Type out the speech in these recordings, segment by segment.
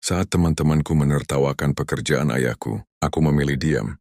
Saat teman-temanku menertawakan pekerjaan ayahku, aku memilih diam.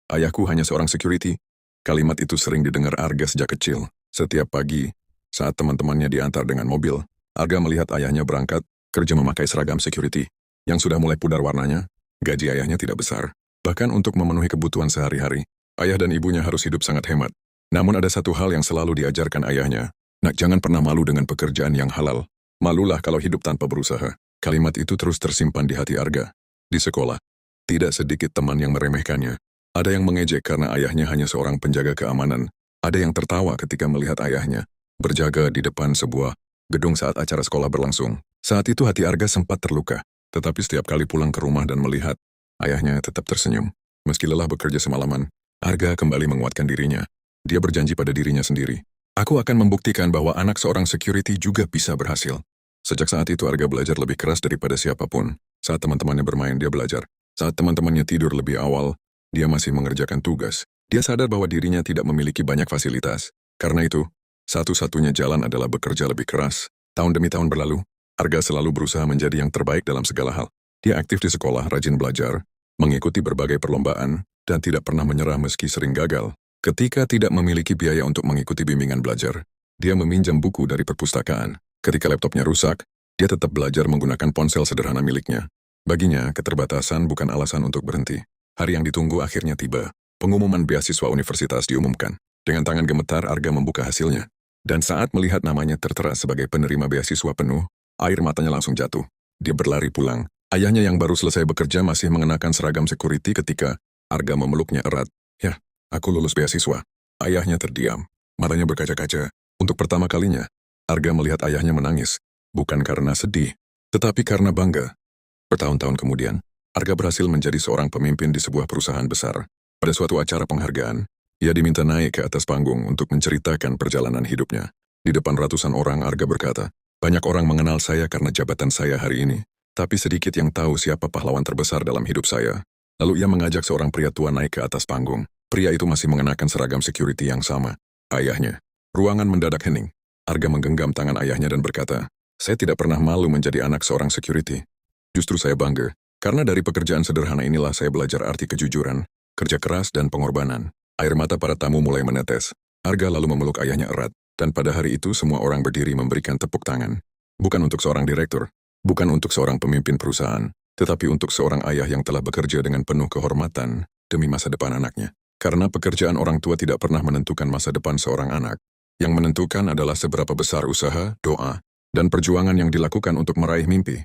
Ayahku hanya seorang security. Kalimat itu sering didengar Arga sejak kecil. Setiap pagi, saat teman-temannya diantar dengan mobil, Arga melihat ayahnya berangkat kerja memakai seragam security. Yang sudah mulai pudar warnanya, gaji ayahnya tidak besar. Bahkan untuk memenuhi kebutuhan sehari-hari, ayah dan ibunya harus hidup sangat hemat. Namun ada satu hal yang selalu diajarkan ayahnya. Nak, jangan pernah malu dengan pekerjaan yang halal. Malulah kalau hidup tanpa berusaha. Kalimat itu terus tersimpan di hati Arga. Di sekolah, tidak sedikit teman yang meremehkannya. Ada yang mengejek karena ayahnya hanya seorang penjaga keamanan. Ada yang tertawa ketika melihat ayahnya berjaga di depan sebuah gedung saat acara sekolah berlangsung. Saat itu hati Arga sempat terluka. Tetapi setiap kali pulang ke rumah dan melihat, ayahnya tetap tersenyum. Meski lelah bekerja semalaman, Arga kembali menguatkan dirinya. Dia berjanji pada dirinya sendiri. Aku akan membuktikan bahwa anak seorang security juga bisa berhasil. Sejak saat itu Arga belajar lebih keras daripada siapapun. Saat teman-temannya bermain, dia belajar. Saat teman-temannya tidur lebih awal, dia masih mengerjakan tugas. Dia sadar bahwa dirinya tidak memiliki banyak fasilitas. Karena itu, satu-satunya jalan adalah bekerja lebih keras. Tahun demi tahun berlalu, Arga selalu berusaha menjadi yang terbaik dalam segala hal. Dia aktif di sekolah, rajin belajar, mengikuti berbagai perlombaan, dan tidak pernah menyerah meski sering gagal. Ketika tidak memiliki biaya untuk mengikuti bimbingan belajar, dia meminjam buku dari perpustakaan. Ketika laptopnya rusak, dia tetap belajar menggunakan ponsel sederhana miliknya. Baginya, keterbatasan bukan alasan untuk berhenti. Hari yang ditunggu akhirnya tiba. Pengumuman beasiswa universitas diumumkan. Dengan tangan gemetar, Arga membuka hasilnya. Dan saat melihat namanya tertera sebagai penerima beasiswa penuh, air matanya langsung jatuh. Dia berlari pulang. Ayahnya yang baru selesai bekerja masih mengenakan seragam security ketika Arga memeluknya erat. "Ya, aku lulus beasiswa." Ayahnya terdiam. Matanya berkaca-kaca. Untuk pertama kalinya, Arga melihat ayahnya menangis. Bukan karena sedih, tetapi karena bangga. Bertahun-tahun kemudian, Arga berhasil menjadi seorang pemimpin di sebuah perusahaan besar. Pada suatu acara penghargaan, ia diminta naik ke atas panggung untuk menceritakan perjalanan hidupnya. Di depan ratusan orang, Arga berkata, "Banyak orang mengenal saya karena jabatan saya hari ini, tapi sedikit yang tahu siapa pahlawan terbesar dalam hidup saya." Lalu ia mengajak seorang pria tua naik ke atas panggung. Pria itu masih mengenakan seragam security yang sama. Ayahnya. Ruangan mendadak hening. Arga menggenggam tangan ayahnya dan berkata, "Saya tidak pernah malu menjadi anak seorang security. Justru saya bangga, karena dari pekerjaan sederhana inilah saya belajar arti kejujuran, kerja keras, dan pengorbanan." Air mata para tamu mulai menetes. Arga lalu memeluk ayahnya erat, dan pada hari itu semua orang berdiri memberikan tepuk tangan. Bukan untuk seorang direktur, bukan untuk seorang pemimpin perusahaan, tetapi untuk seorang ayah yang telah bekerja dengan penuh kehormatan demi masa depan anaknya. Karena pekerjaan orang tua tidak pernah menentukan masa depan seorang anak. Yang menentukan adalah seberapa besar usaha, doa, dan perjuangan yang dilakukan untuk meraih mimpi.